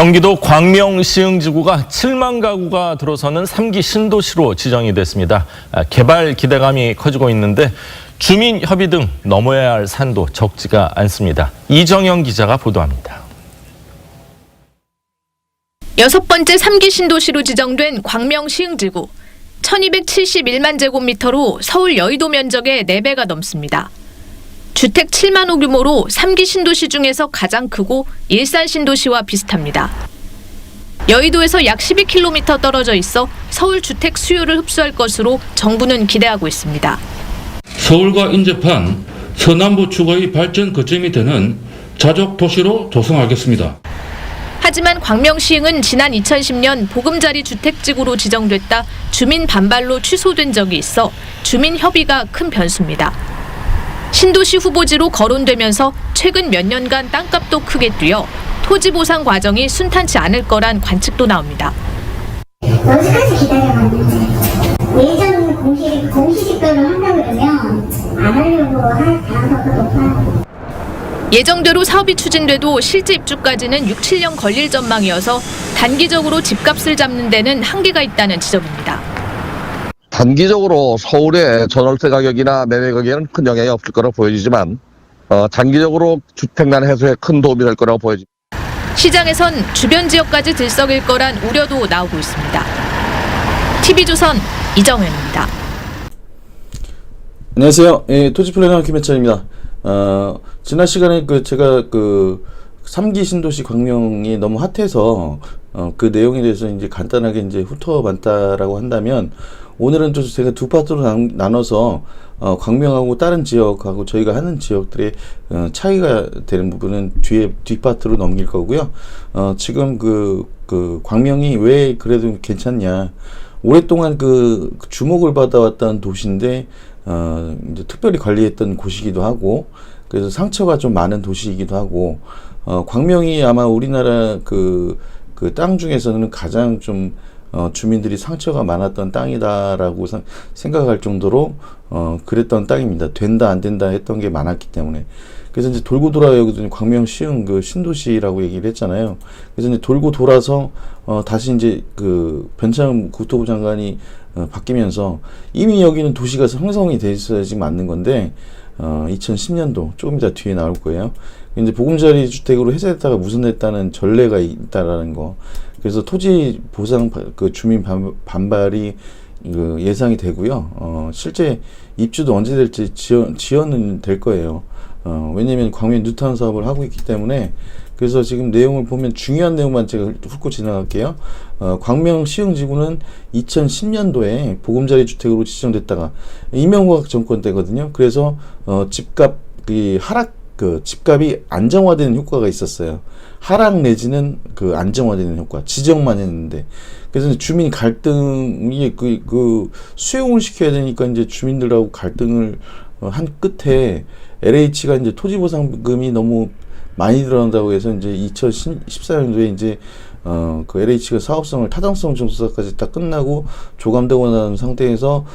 경기도 광명 시흥지구가 7만 가구가 들어서는 3기 신도시로 지정이 됐습니다. 개발 기대감이 커지고 있는데 주민 협의 등 넘어야 할 산도 적지가 않습니다. 이정영 기자가 보도합니다. 6번째 3기 신도시로 지정된 광명 시흥지구. 1271만 제곱미터로 서울 여의도 면적의 4배가 넘습니다. 주택 7만 호 규모로 3기 신도시 중에서 가장 크고 일산 신도시와 비슷합니다. 여의도에서 약 12km 떨어져 있어 서울 주택 수요를 흡수할 것으로 정부는 기대하고 있습니다. 서울과 인접한 서남부 추가의 발전 거점이 되는 자족 도시로 조성하겠습니다. 하지만 광명시흥은 지난 2010년 보금자리 주택지구로 지정됐다 주민 반발로 취소된 적이 있어 주민 협의가 큰 변수입니다. 신도시 후보지로 거론되면서 최근 몇 년간 땅값도 크게 뛰어 토지 보상 과정이 순탄치 않을 거란 관측도 나옵니다. 여기까지 기다려봤는데 예전 공시지가로 한다 그러면 안 하려고 할 가능성도 높아요. 예정대로 사업이 추진돼도 실제 입주까지는 6-7년 걸릴 전망이어서 단기적으로 집값을 잡는 데는 한계가 있다는 지적입니다. 단기적으로 서울의 전월세 가격이나 매매 가격에는 큰 영향이 없을 거라고 보여지지만 장기적으로 주택난 해소에 큰 도움이 될 거라고 보여집니다. 시장에선 주변 지역까지 들썩일 거란 우려도 나오고 있습니다. TV조선 이정현입니다. 안녕하세요. 토지 플래너 김혜찬입니다. 지난 시간에 제가 3기 신도시 광명이 너무 핫해서 그 내용에 대해서 이제 간단하게 이제 훑어봤다라고 한다면 오늘은 좀 제가 두 파트로 나눠서 광명하고 다른 지역하고 저희가 하는 지역들의 차이가 되는 부분은 뒷파트로 넘길 거고요. 지금 광명이 왜 그래도 괜찮냐. 오랫동안 주목을 받아왔던 도시인데, 이제 특별히 관리했던 곳이기도 하고, 그래서 상처가 좀 많은 도시이기도 하고, 광명이 아마 우리나라 땅 중에서는 가장 좀 주민들이 상처가 많았던 땅이다라고 생각할 정도로 그랬던 땅입니다. 된다 안 된다 했던 게 많았기 때문에. 그래서 이제 돌고 돌아 여기도 광명 시흥 신도시라고 얘기를 했잖아요. 그래서 이제 돌고 돌아서 다시 이제 변창흠 국토부 장관이 바뀌면서 이미 여기는 도시가 형성이 돼 있어야지 맞는 건데 2010년도 조금 이따 뒤에 나올 거예요. 이제 보금자리 주택으로 해제했다가 무산됐다는 전례가 있다라는 거. 그래서 토지 보상 주민 반발이 예상이 되고요. 실제 입주도 언제 될지 지연은 될 거예요. 왜냐면 광명 뉴타운 사업을 하고 있기 때문에. 그래서 지금 내용을 보면 중요한 내용만 제가 훑고 지나갈게요. 광명 시흥지구는 2010년도에 보금자리 주택으로 지정됐다가 이명박 정권 때거든요. 그래서 집값이 집값이 안정화되는 효과가 있었어요. 하락 내지는 안정화되는 효과, 지정만 했는데. 그래서 주민 갈등이 수용을 시켜야 되니까 이제 주민들하고 갈등을 한 끝에 LH가 이제 토지보상금이 너무 많이 들어간다고 해서 이제 2014년도에 이제 LH가 사업성을 타당성 정수사까지 다 끝나고 조감되고 난 상태에서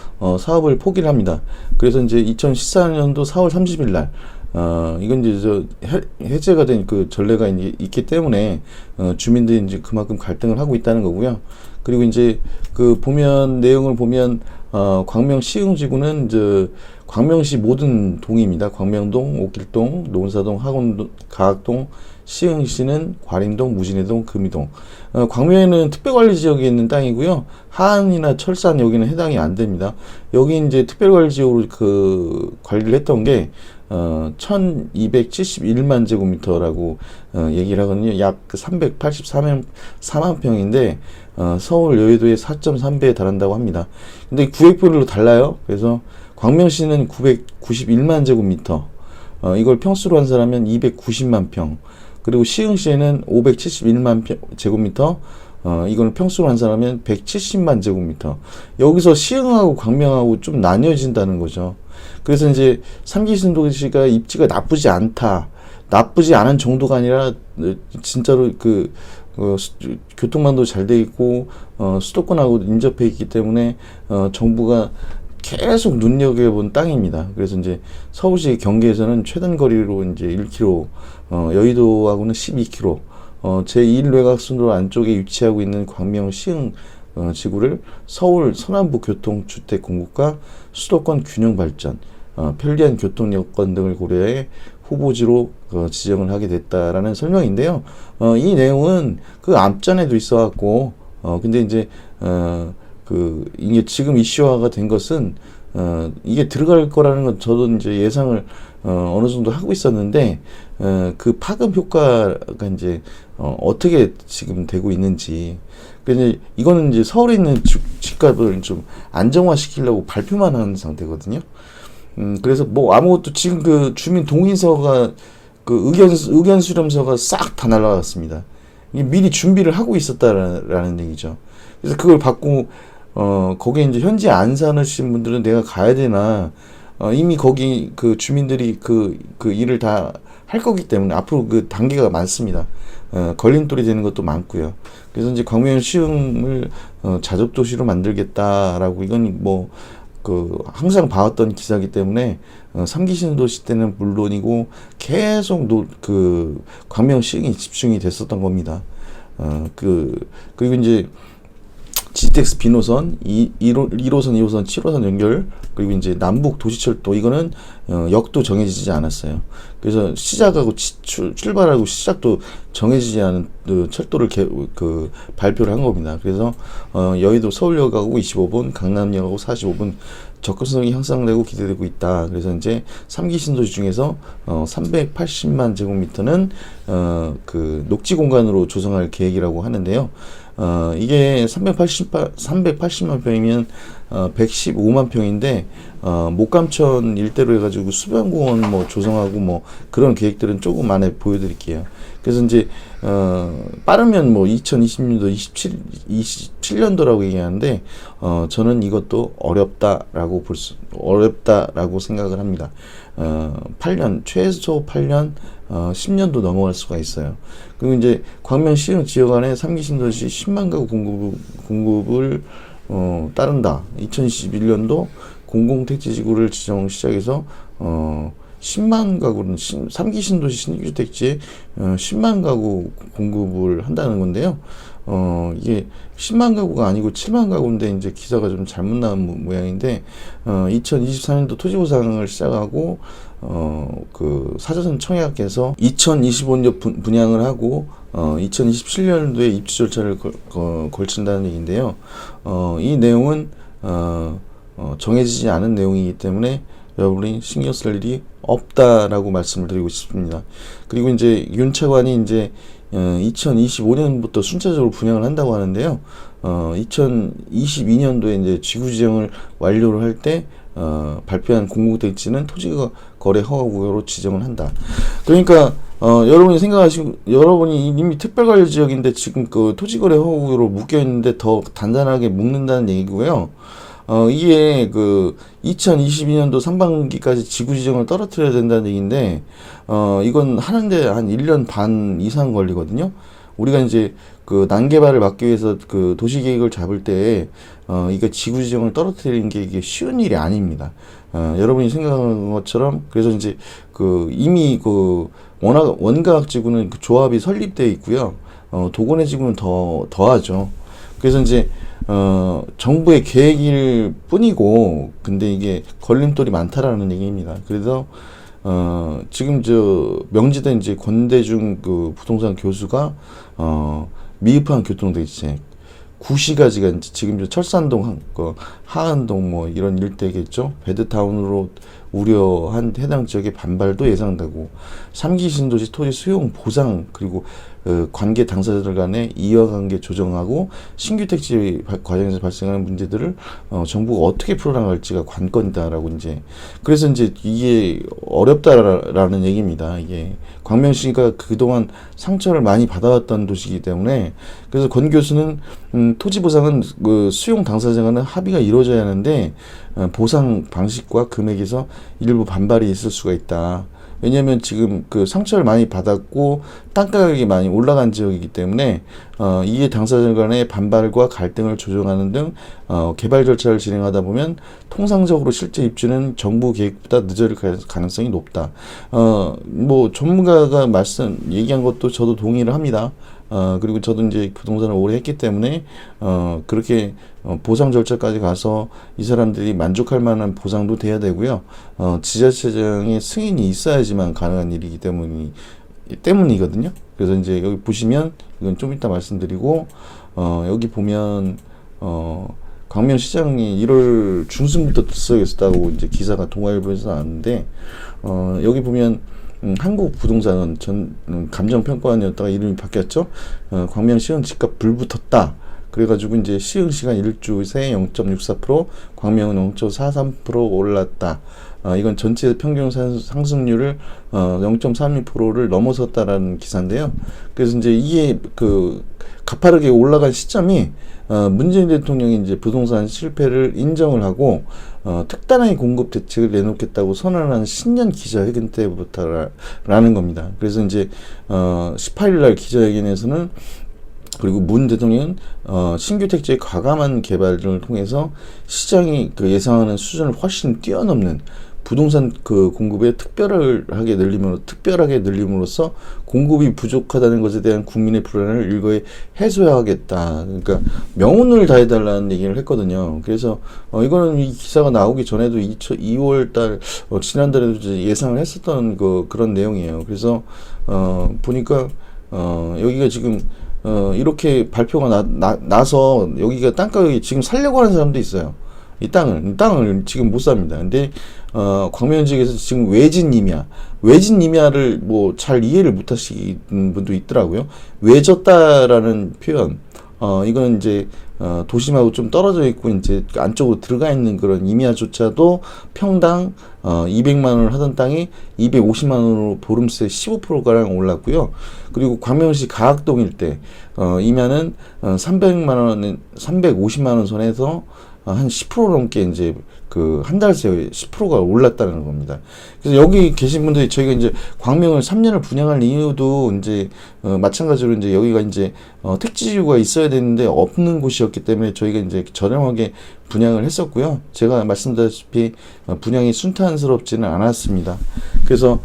사업을 포기를 합니다. 그래서 이제 2014년도 4월 30일 날 이건 이제 해제가 된 전례가 이제 있기 때문에 주민들이 이제 그만큼 갈등을 하고 있다는 거고요. 그리고 이제 내용을 보면 광명 시흥지구는 이제 광명시 모든 동입니다. 광명동, 옥길동, 논사동, 학원동, 가학동, 시흥시는 과림동, 무진해동, 금이동. 광명에는 특별관리지역에 있는 땅이고요. 하안이나 철산 여기는 해당이 안 됩니다. 여기 이제 특별관리지역으로 관리를 했던 게 1271만 제곱미터라고 얘기를 하거든요. 약 384만 평인데 서울 여의도의 4.3배에 달한다고 합니다. 근데 구획별로 달라요. 그래서 광명시는 991만 제곱미터, 이걸 평수로 환산하면 290만 평, 그리고 시흥시에는 571만 제곱미터, 이거는 평수로 환산하면 170만 제곱미터. 여기서 시흥하고 광명하고 좀 나뉘어진다는 거죠. 그래서 이제 3기 신도시가 입지가 나쁘지 않은 정도가 아니라 진짜로 교통망도 잘 돼 있고 수도권하고 인접해 있기 때문에 정부가 계속 눈여겨본 땅입니다. 그래서 이제 서울시 경계에서는 최단 거리로 이제 1km, 여의도하고는 12km, 제1외곽순도로 안쪽에 위치하고 있는 광명 시흥 지구를 서울 서남부 교통 주택 공급과 수도권 균형 발전, 편리한 교통 여건 등을 고려해 후보지로 지정을 하게 됐다라는 설명인데요. 이 내용은 그 앞전에도 있어갖고 근데 이제 이게 지금 이슈화가 된 것은 이게 들어갈 거라는 건 저도 이제 예상을 어느 정도 하고 있었는데 그 파급 효과가 이제 어떻게 지금 되고 있는지. 그래서 이거는 이제 서울에 있는 집값을 좀 안정화시키려고 발표만 하는 상태거든요. 그래서 뭐 아무것도 지금 그 주민 동의서가 그 의견 수렴서가 싹 다 날라갔습니다. 이게 미리 준비를 하고 있었다라는 얘기죠. 그래서 그걸 받고 거기에 이제 현지 안 사시는 분들은 내가 가야 되나, 이미 거기 그 주민들이 그 일을 다 할 거기 때문에 앞으로 그 단계가 많습니다. 걸림돌이 되는 것도 많고요. 그래서 이제 광명 시흥을 자족 도시로 만들겠다라고, 이건 뭐 항상 봐왔던 기사이기 때문에 3기 신도시 때는 물론이고 계속 광명 시흥이 집중이 됐었던 겁니다. 그리고 이제 GTX 비노선, 1호선, 2호선, 7호선 연결, 그리고 이제 남북 도시철도, 이거는 역도 정해지지 않았어요. 그래서 시작하고 출발하고 시작도 정해지지 않은 철도를 발표를 한 겁니다. 그래서 여의도 서울역하고 25분, 강남역하고 45분 접근성이 향상되고 기대되고 있다. 그래서 이제 3기 신도시 중에서 380만 제곱미터는 녹지 공간으로 조성할 계획이라고 하는데요. 이게 380만 평이면 115만 평인데 목감천 일대로 해가지고 수변공원 뭐 조성하고 뭐 그런 계획들은 조금 안에 보여드릴게요. 그래서 이제 빠르면 뭐 2020년도 27년도라고 얘기하는데 저는 이것도 어렵다라고 생각을 합니다. 8년, 최소 8년, 10년도 넘어갈 수가 있어요. 그리고 이제 광명 시흥 지역 안에 3기 신도시 10만 가구 공급을 따른다. 2021년도 공공택지지구를 지정 시작해서 10만 가구는 3기 신도시 신규주택지에 10만 가구 공급을 한다는 건데요. 이게 10만 가구가 아니고 7만 가구인데 이제 기사가 좀 잘못 나온 모양인데 2023년도 토지보상을 시작하고 사저선 청약해서 2025년 분양을 하고 2027년도에 입주 절차를 걸친다는 얘기인데요. 이 내용은 정해지지 않은 내용이기 때문에 여러분이 신경 쓸 일이 없다라고 말씀을 드리고 싶습니다. 그리고 이제 윤 차관이 이제 2025년부터 순차적으로 분양을 한다고 하는데요. 2022년도에 이제 지구 지정을 완료를 할 때 발표한 공공택지는 토지거래 허가구역으로 지정을 한다. 그러니까 여러분이 이미 특별관리지역인데 지금 그 토지거래 허가구역으로 묶여 있는데 더 단단하게 묶는다는 얘기고요. 이게 2022년도 상반기까지 지구 지정을 떨어뜨려야 된다는 얘기인데, 이건 하는데 한 1년 반 이상 걸리거든요. 우리가 이제 난개발을 막기 위해서 도시계획을 잡을 때, 이게 지구 지정을 떨어뜨리는 게 이게 쉬운 일이 아닙니다. 여러분이 생각하는 것처럼, 그래서 이제 이미 원가학 지구는 조합이 설립되어 있고요. 도건의 지구는 더하죠. 그래서 이제 정부의 계획일 뿐이고, 근데 이게 걸림돌이 많다라는 얘기입니다. 그래서 지금 명지된 이제 권대중 부동산 교수가 미흡한 교통대책, 구시가지가 이제 지금 철산동, 하안동 뭐 이런 일대겠죠. 베드타운으로 우려한 해당 지역의 반발도 예상되고, 3기 신도시 토지 수용 보상, 그리고 관계 당사자들 간의 이해관계 조정하고 신규 택지 과정에서 발생하는 문제들을 정부가 어떻게 풀어나갈지가 관건이다라고 이제, 그래서 이제 이게 어렵다라는 얘기입니다. 이게 광명시가 그동안 상처를 많이 받아왔던 도시이기 때문에, 그래서 권 교수는 토지 보상은 수용 당사자 간의 합의가 이루어져야 하는데 보상 방식과 금액에서 일부 반발이 있을 수가 있다. 왜냐하면 지금 그 상처를 많이 받았고 땅 가격이 많이 올라간 지역이기 때문에 이게 당사자 간의 반발과 갈등을 조정하는 등 개발 절차를 진행하다 보면 통상적으로 실제 입주는 정부 계획보다 늦어질 가능성이 높다. 뭐 전문가가 얘기한 것도 저도 동의를 합니다. 그리고 저도 이제 부동산을 오래 했기 때문에 그렇게 보상 절차까지 가서 이 사람들이 만족할 만한 보상도 돼야 되고요. 지자체장의 승인이 있어야지만 가능한 일이기 때문이거든요. 그래서 이제 여기 보시면 이건 좀 이따 말씀드리고 여기 보면 광명시장이 1월 중순부터 들썩였다고 이제 기사가 동아일보에서 나왔는데 여기 보면 한국부동산은 감정평가원이었다가 이름이 바뀌었죠. 광명시은 집값 불붙었다. 그래가지고 이제 시흥시가 1주 새 0.64%, 광명은 0.43% 올랐다. 이건 전체 평균 상승률을 0.32%를 넘어섰다라는 기사인데요. 그래서 이제 이게 그 가파르게 올라간 시점이 문재인 대통령이 이제 부동산 실패를 인정을 하고 특단의 공급 대책을 내놓겠다고 선언한 신년 기자회견 때부터라는 겁니다. 그래서 이제 18일날 기자회견에서는 그리고 문 대통령은 신규 택지의 과감한 개발을 통해서 시장이 그 예상하는 수준을 훨씬 뛰어넘는 부동산 그 공급에 특별하게 늘림으로써 공급이 부족하다는 것에 대한 국민의 불안을 일거에 해소하겠다. 그러니까 명운을 다해달라는 얘기를 했거든요. 그래서 이거는 이 기사가 나오기 전에도 2월달 지난달에도 예상을 했었던 그런 내용이에요. 그래서 보니까 여기가 지금 이렇게 발표가 나서 여기가 땅가격이 지금 살려고 하는 사람도 있어요. 이 땅을 지금 못 삽니다. 근데 광명 지역에서 지금 외진임야를 뭐 잘 이해를 못 하시는 분도 있더라고요. 외졌다라는 표현. 이건 이제 도심하고 좀 떨어져 있고 이제 안쪽으로 들어가 있는 그런 임야조차도 평당 200만 원을 하던 땅이 250만 원으로 보름새 15%가량 올랐고요. 그리고 광명시 가학동 일대 임야는 350만 원 선에서 한 10% 넘게 이제 그 한 달 새에 10%가 올랐다는 겁니다. 그래서 여기 계신 분들이 저희가 이제 광명을 3년을 분양할 이유도 이제 마찬가지로 이제 여기가 이제 택지지구가 있어야 되는데 없는 곳이었기 때문에 저희가 이제 저렴하게 분양을 했었고요. 제가 말씀드렸다시피 분양이 순탄스럽지는 않았습니다. 그래서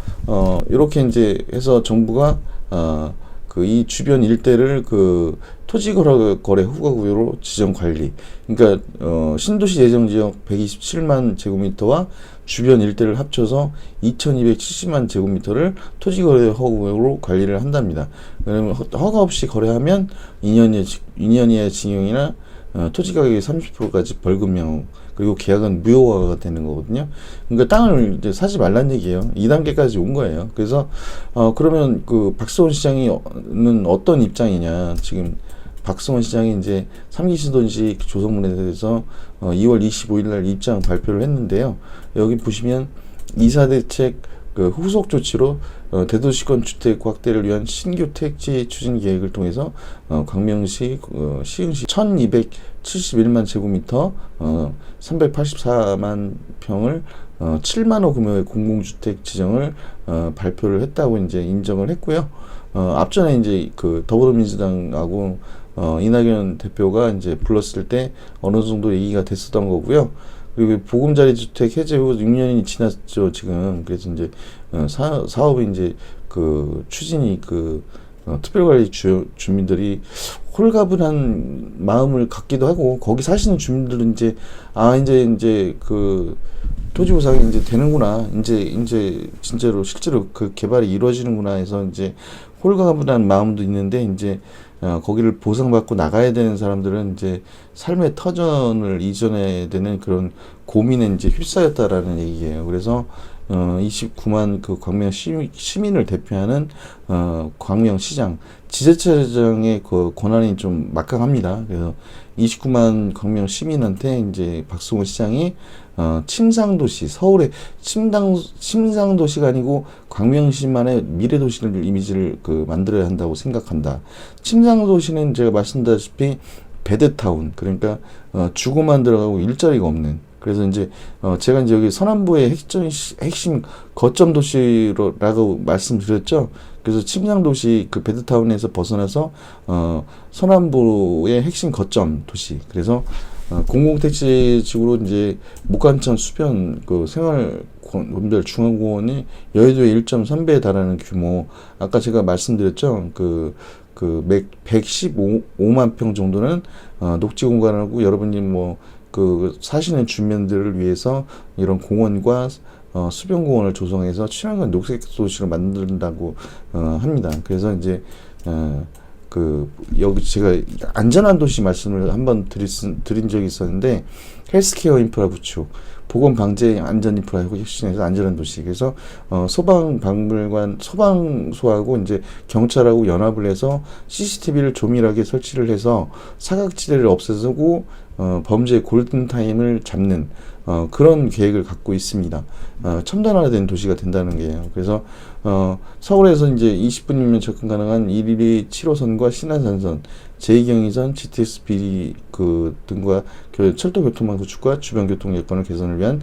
이렇게 이제 해서 정부가 이 주변 일대를 그 토지거래 후가구역으로 지정 관리. 그러니까 신도시 예정지역 127만 제곱미터와 주변 일대를 합쳐서 2,270만 제곱미터를 토지거래 허가구역으로 관리를 한답니다. 그러면 허가 없이 거래하면 2년 이하의 징역이나 토지 가격의 30%까지 벌금형, 그리고 계약은 무효화가 되는 거거든요. 그러니까 땅을 이제 사지 말란 얘기예요. 2단계까지 온 거예요. 그래서 그러면 그 박수원 시장은 어떤 입장이냐? 지금 박수원 시장이 이제 3기 신도시 조성문에 대해서 2월 25일 날 입장 발표를 했는데요. 여기 보시면 이사대책 그 후속 조치로 대도시권 주택 확대를 위한 신규 택지 추진 계획을 통해서 광명시 시흥시 1271만 제곱미터 384만 평을 7만 호 규모의 공공주택 지정을 발표를 했다고 이제 인정을 했고요. 앞전에 이제 그 더불어민주당하고 이낙연 대표가 이제 불렀을 때 어느 정도 얘기가 됐었던 거고요. 그리고 보금자리 주택 해제 후 6년이 지났죠, 지금. 그래서 이제 사업이 이제 그 추진이 특별관리 주민들이 홀가분한 마음을 갖기도 하고, 거기 사시는 주민들은 이제 이제 그 토지보상이 이제 되는구나, 이제 진짜로 실제로 그 개발이 이루어지는구나 해서 이제 홀가분한 마음도 있는데, 이제 거기를 보상받고 나가야 되는 사람들은 이제 삶의 터전을 이전해야 되는 그런 고민에 이제 휩싸였다라는 얘기예요. 그래서 29만 그 광명 시민을 대표하는 광명시장 지자체장의 그 권한이 좀 막강합니다. 그래서 29만 광명 시민한테 이제 박수원 시장이 침상도시, 서울의 침상도시가 아니고 광명시만의 미래도시를 이미지를 만들어야 한다고 생각한다. 침상도시는 제가 말씀드렸다시피 베드타운, 그러니까 주거만 들어가고 일자리가 없는 그래서 이제 제가 이제 여기 서남부의 핵심 거점 도시라고 말씀드렸죠. 그래서 침량 도시 그 베드타운에서 벗어나서 서남부의 핵심 거점 도시. 그래서 공공택지지구로 이제 목간천 수변 그 생활건설 중앙공원이 여의도의 1.3배에 달하는 규모. 아까 제가 말씀드렸죠. 그 115만 평 정도는 녹지 공간하고 여러분이 그 사시는 주민들을 위해서 이런 공원과 수변공원을 조성해서 친환경 녹색 도시를 만든다고 합니다. 그래서 이제 여기 제가 안전한 도시 말씀을 한번 드린 적이 있었는데 헬스케어 인프라 구축, 보건 방제 안전 인프라 혁신해서 안전한 도시. 그래서 소방박물관, 소방서하고 이제 경찰하고 연합을 해서 CCTV를 조밀하게 설치를 해서 사각지대를 없애고 범죄의 골든타임을 잡는 그런 계획을 갖고 있습니다. 첨단화된 도시가 된다는 거예요. 그래서 서울에서 이제 20분이면 접근 가능한 112 7호선과 신안산선, 제2경의선, GTX 비리 등과 철도 교통망 구축과 주변 교통 여건을 개선을 위한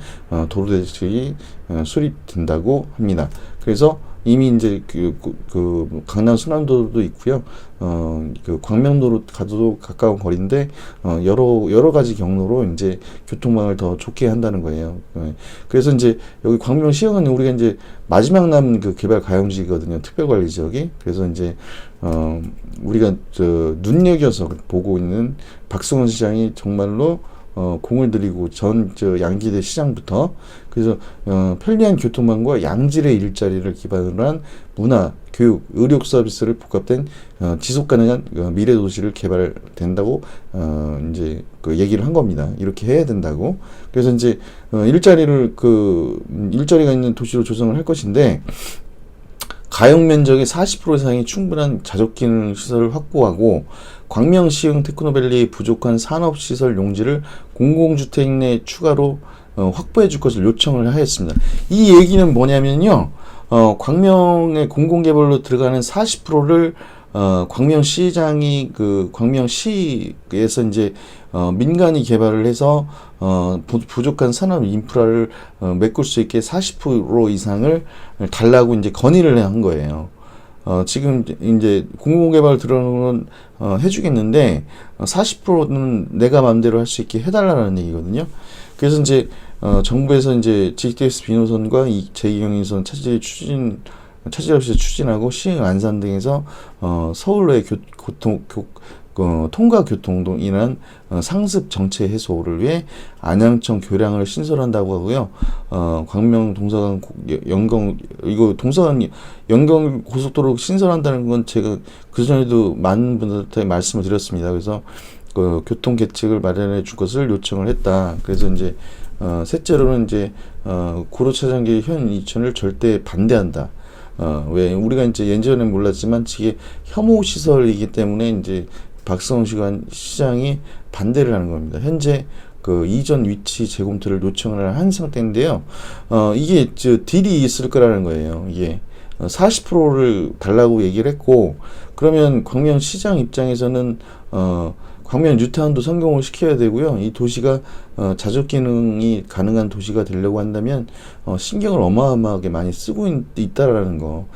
도로 대책이 수립된다고 합니다. 그래서 이미 이제 그 강남 순환도로도 있고요. 그 광명도로 가도 가까운 거리인데 여러 가지 경로로 이제 교통망을 더 좋게 한다는 거예요. 그래서 이제 여기 광명시형은 우리가 이제 마지막 남은 그 개발 가용지거든요. 특별관리 지역이. 그래서 이제 우리가 눈여겨서 보고 있는 박승원 시장이 정말로 공을 들이고 양기대 시장부터 그래서 편리한 교통망과 양질의 일자리를 기반으로 한 문화, 교육, 의료 서비스를 복합된 지속 가능한 미래 도시를 개발된다고 이제 그 얘기를 한 겁니다. 이렇게 해야 된다고. 그래서 이제 일자리가 있는 도시로 조성을 할 것인데 가용 면적의 40% 이상이 충분한 자족 기능 시설을 확보하고 광명시흥 테크노밸리의 부족한 산업시설 용지를 공공주택 내 추가로 확보해 줄 것을 요청을 하였습니다. 이 얘기는 뭐냐면요. 광명의 공공개발로 들어가는 40%를 광명시장이 광명시에서 이제 민간이 개발을 해서 부족한 산업 인프라를 메꿀 수 있게 40% 이상을 달라고 이제 건의를 한 거예요. 지금 이제 공공개발 들어오는 건 해주겠는데 40%는 내가 마음대로 할 수 있게 해달라는 얘기거든요. 그래서 이제 정부에서 이제 GTX 비노선과 제2경의선 차질 없이 추진하고 시흥 안산 등에서 서울의 통과 교통으로 인한 상습 정체 해소를 위해 안양청 교량을 신설한다고 하고요. 광명 동서간 동서간 연경 고속도로 신설한다는 건 제가 그전에도 많은 분들한테 말씀을 드렸습니다. 그래서 교통 계책을 마련해 줄 것을 요청을 했다. 그래서 이제 셋째로는 이제 구로차장기 현 이천을 절대 반대한다. 왜 우리가 이제 예전에 몰랐지만 이게 혐오 시설이기 때문에 이제 박성훈 시장이 반대를 하는 겁니다. 현재 그 이전 위치 재검토를 요청을 한 상태인데요. 이게 딜이 있을 거라는 거예요. 이게 40%를 달라고 얘기를 했고, 그러면 광명시장 입장에서는 광명 뉴타운도 성공을 시켜야 되고요. 이 도시가 자족 기능이 가능한 도시가 되려고 한다면 신경을 어마어마하게 많이 쓰고 있다라는 거.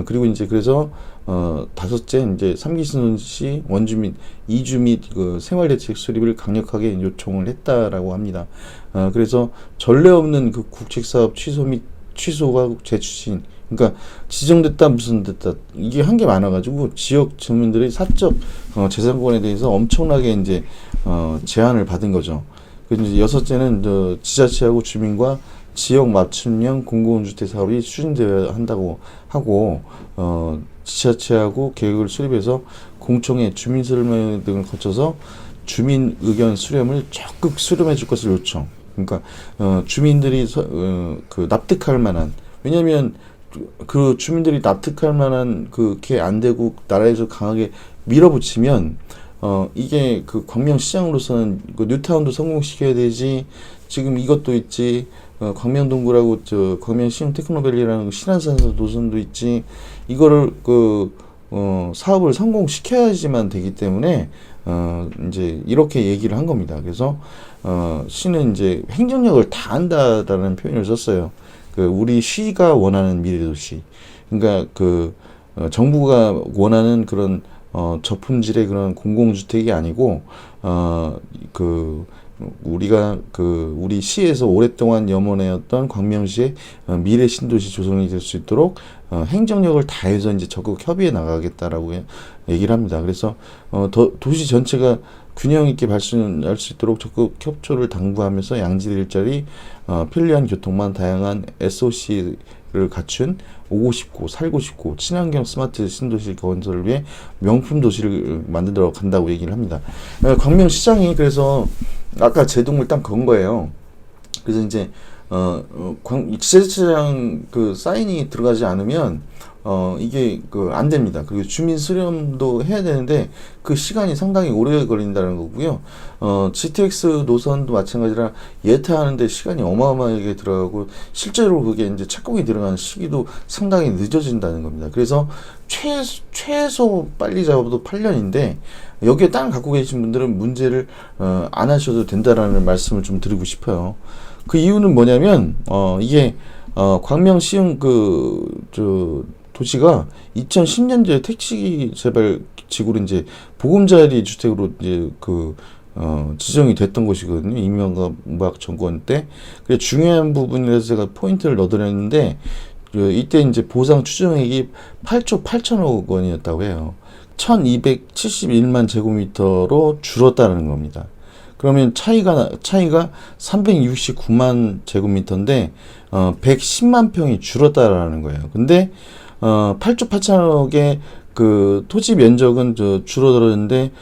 그리고 이제 그래서 다섯째 이제 3기 신도시 원주민 이주 및 그 생활대책 수립을 강력하게 요청을 했다라고 합니다. 그래서 전례 없는 그 국책사업 취소가 재추진. 그러니까 지정됐다 무슨 됐다 이게 한 게 많아가지고 지역 주민들의 사적 재산권에 대해서 엄청나게 이제 제한을 받은 거죠. 그리고 이제 여섯째는 지자체하고 주민과 지역 맞춤형 공공주택 사업이 추진되어야 한다고 하고 지자체하고 계획을 수립해서 공청회, 주민설명 등을 거쳐서 주민 의견 수렴을 적극 수렴해 줄 것을 요청. 그러니까 주민들이 납득할 만한, 왜냐하면 그 주민들이 납득할 만한 그게 안 되고 나라에서 강하게 밀어붙이면 이게 그 광명시장으로서는 그 뉴타운도 성공시켜야 되지. 지금 이것도 있지. 광명동굴하고 광명시흥 테크노밸리라는 신안산선 노선도 있지. 이거를 사업을 성공시켜야지만 되기 때문에 이제 이렇게 얘기를 한 겁니다. 그래서 시는 이제 행정력을 다 한다라는 표현을 썼어요. 그 우리 시가 원하는 미래도시. 그러니까 그 정부가 원하는 그런 저품질의 그런 공공주택이 아니고 우리가 우리 시에서 오랫동안 염원해왔던 광명시의 미래 신도시 조성이 될 수 있도록 행정력을 다해서 이제 적극 협의해 나가겠다라고 얘기를 합니다. 그래서 도시 전체가 균형 있게 발전할 수 있도록 적극 협조를 당부하면서 양질 일자리, 편리한 교통망, 다양한 SOC를 갖춘 오고 싶고 살고 싶고 친환경 스마트 신도시 건설을 위해 명품 도시를 만들어 간다고 얘기를 합니다. 광명시장이 그래서 아까 제동을 딱 건 거예요. 그래서 이제 지자체장 그 사인이 들어가지 않으면 이게 안 됩니다. 그리고 주민 수렴도 해야 되는데 그 시간이 상당히 오래 걸린다는 거고요. GTX 노선도 마찬가지라 예타하는데 시간이 어마어마하게 들어가고 실제로 그게 이제 착공이 들어가는 시기도 상당히 늦어진다는 겁니다. 그래서 최소 빨리 잡아도 8년인데 여기에 땅을 갖고 계신 분들은 문제를 안 하셔도 된다라는 말씀을 좀 드리고 싶어요. 그 이유는 뭐냐면 이게 광명시흥 도시가 2010년도에 택지 개발 지구로 이제 보금자리 주택으로 이제 지정이 됐던 곳이거든요. 이명박 정권 때. 그래 중요한 부분이라서 제가 포인트를 넣어드렸는데 이때 이제 보상 추정액이 8조 8천억 원이었다고 해요. 1271만 제곱미터로 줄었다는 겁니다. 그러면 차이가 369만 제곱미터인데 110만 평이 줄었다라는 거예요. 근데 8조 8천억의 그 토지 면적은 줄어들었는데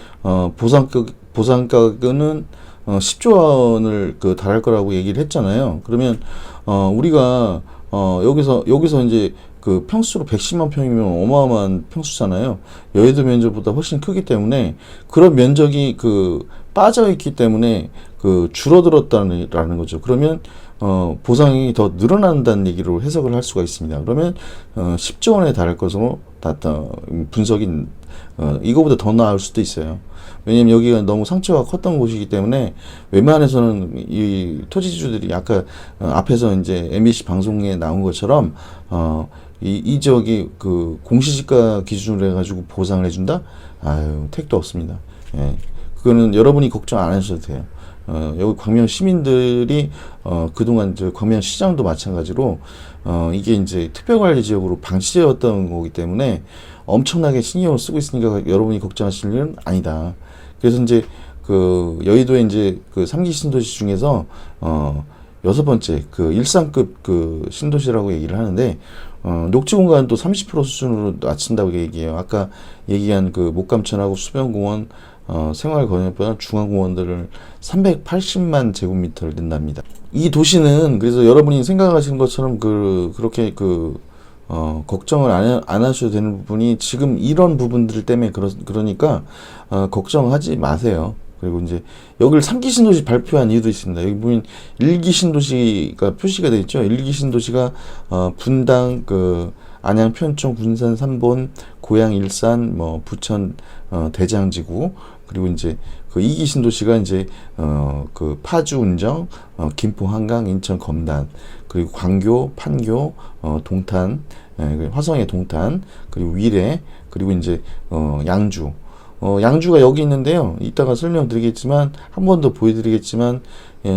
보상가격은 10조 원을 달할 거라고 얘기를 했잖아요. 그러면 우리가 여기서 이제 그 평수로 110만 평이면 어마어마한 평수잖아요. 여의도 면적보다 훨씬 크기 때문에 그런 면적이 빠져 있기 때문에 줄어들었다는 거죠. 그러면 보상이 더 늘어난다는 얘기로 해석을 할 수가 있습니다. 그러면 10조 원에 달할 것으로 분석이 이거보다 더 나을 수도 있어요. 왜냐면 여기가 너무 상처가 컸던 곳이기 때문에 웬만해서는 이 토지주들이 아까 앞에서 이제 MBC 방송에 나온 것처럼 이 지역이 공시지가 기준으로 해가지고 보상을 해준다? 택도 없습니다. 예. 그거는 여러분이 걱정 안 하셔도 돼요. 여기 광명 시민들이 그동안 광명 시장도 마찬가지로 이게 이제 특별관리 지역으로 방치되었던 거기 때문에 엄청나게 신경을 쓰고 있으니까 여러분이 걱정하실 일은 아니다. 그래서 이제 여의도에 이제 3기 신도시 중에서 6번째 일상급 신도시라고 얘기를 하는데 녹지 공간도 30% 수준으로 낮춘다고 얘기해요. 아까 얘기한 목감천하고 수변공원, 생활건설보다 중앙공원들을 380만 제곱미터를 낸답니다. 이 도시는 그래서 여러분이 생각하시는 것처럼 그렇게 걱정을 안 하셔도 되는 부분이 지금 이런 부분들 때문에 그러니까 걱정하지 마세요. 그리고 이제 여기를 3기 신도시 발표한 이유도 있습니다. 여기 보면 1기 신도시가 표시가 되어 있죠. 1기 신도시가 분당, 안양, 편촌, 군산, 삼본, 고양, 일산, 부천, 대장지구, 그리고 이제 2기 신도시가 이제 파주, 운정, 김포, 한강, 인천, 검단, 그리고 광교, 판교, 동탄, 화성의 동탄, 그리고 위례, 그리고 이제 양주. 양주가 여기 있는데요. 이따가 설명드리겠지만 한 번 더 보여드리겠지만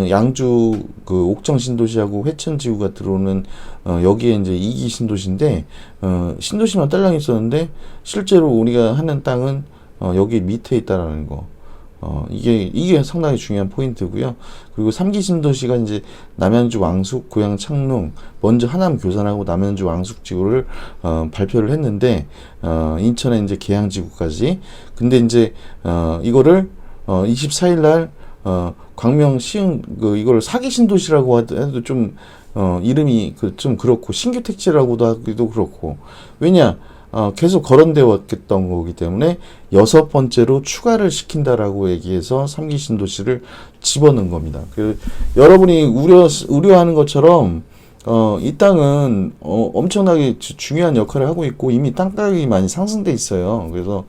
양주 옥정 신도시하고 회천 지구가 들어오는 여기에 이제 2기 신도시인데 신도시만 딸랑 있었는데 실제로 우리가 하는 땅은 여기 밑에 있다라는 거. 이게 상당히 중요한 포인트고요. 그리고 3기 신도시가 이제 남양주 왕숙, 고양 창릉, 먼저 하남 교산하고 남양주 왕숙 지구를 발표를 했는데 인천에 이제 계양지구까지. 근데 이제 이거를 24일 날 광명 시흥 이걸 4기 신도시라고 해도 좀 이름이 좀 그렇고 신규 택지라고도 하기도 그렇고 왜냐? 계속 거론되어 왔던 거기 때문에 6번째로 추가를 시킨다라고 얘기해서 3기 신도시를 집어넣은 겁니다. 여러분이 우려하는 것처럼 이 땅은 엄청나게 중요한 역할을 하고 있고 이미 땅 가격이 많이 상승돼 있어요. 그래서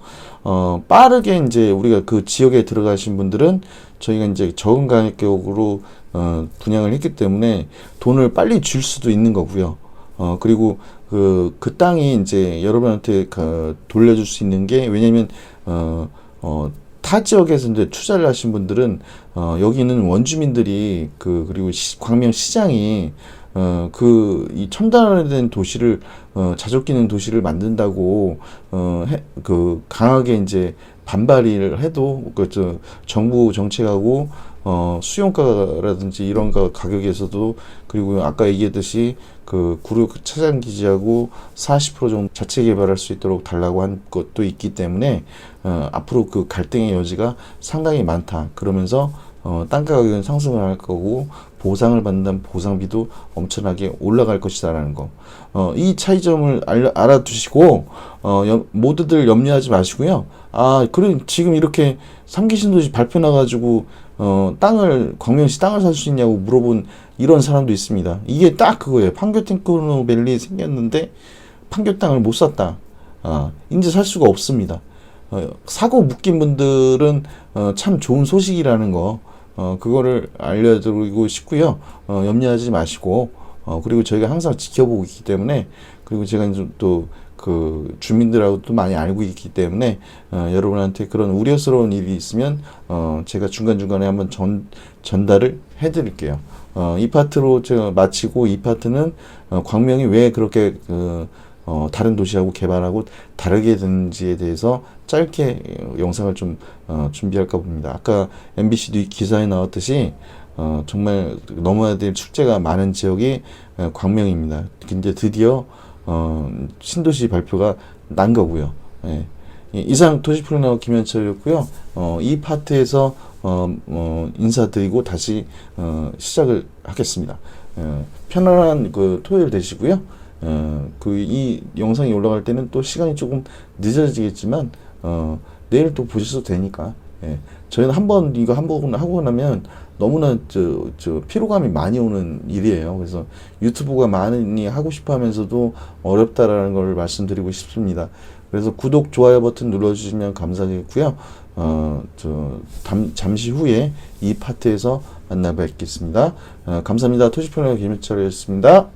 빠르게 이제 우리가 그 지역에 들어가신 분들은 저희가 이제 적은 가격으로 분양을 했기 때문에 돈을 빨리 줄 수도 있는 거고요. 그리고 그 땅이 이제 여러분한테 돌려줄 수 있는 게, 왜냐면 타 지역에서 이제 투자를 하신 분들은 여기는 원주민들이 그리고 광명 시장이 이 첨단화된 도시를 자족기능 도시를 만든다고 강하게 이제 반발을 해도 정부 정책하고 수용가라든지 이런 가격에서도, 그리고 아까 얘기했듯이 구로 차장 기지하고 40% 정도 자체 개발할 수 있도록 달라고 한 것도 있기 때문에 앞으로 그 갈등의 여지가 상당히 많다. 그러면서 땅가 가격은 상승을 할 거고 보상을 받는다면 보상비도 엄청나게 올라갈 것이다라는 거. 이 차이점을 알아두시고 모두들 염려하지 마시고요. 그래 지금 이렇게 3기 신도시 발표 나가지고 광명시 땅을 살 수 있냐고 물어본 이런 사람도 있습니다. 이게 딱 그거예요. 판교 테크노밸리 생겼는데 판교 땅을 못 샀다. 이제 살 수가 없습니다. 사고 묶인 분들은 참 좋은 소식이라는 거, 그거를 알려드리고 싶고요. 염려하지 마시고, 그리고 저희가 항상 지켜보고 있기 때문에, 그리고 제가 또 주민들하고도 많이 알고 있기 때문에 여러분한테 그런 우려스러운 일이 있으면 제가 중간중간에 한번 전달을 해드릴게요. 이 파트로 제가 마치고, 이 파트는 광명이 왜 그렇게 다른 도시하고 개발하고 다르게 되는지에 대해서 짧게 영상을 좀 준비할까 봅니다. 아까 MBC도 기사에 나왔듯이 정말 넘어야 될 축제가 많은 지역이 광명입니다. 근데 드디어 신도시 발표가 난 거고요. 예. 이상 도시프로그래머 김현철이었고요. 이 파트에서 인사드리고 다시 시작을 하겠습니다. 편안한 토요일 되시고요. 이 영상이 올라갈 때는 또 시간이 조금 늦어지겠지만 내일 또 보셔도 되니까. 예. 저희는 한번 하고 나면 너무나 피로감이 많이 오는 일이에요. 그래서 유튜브가 많이 하고 싶어 하면서도 어렵다라는 걸 말씀드리고 싶습니다. 그래서 구독, 좋아요 버튼 눌러주시면 감사하겠고요. 잠시 후에 이 파트에서 만나 뵙겠습니다. 감사합니다. 토시프로그래머 김현철이었습니다.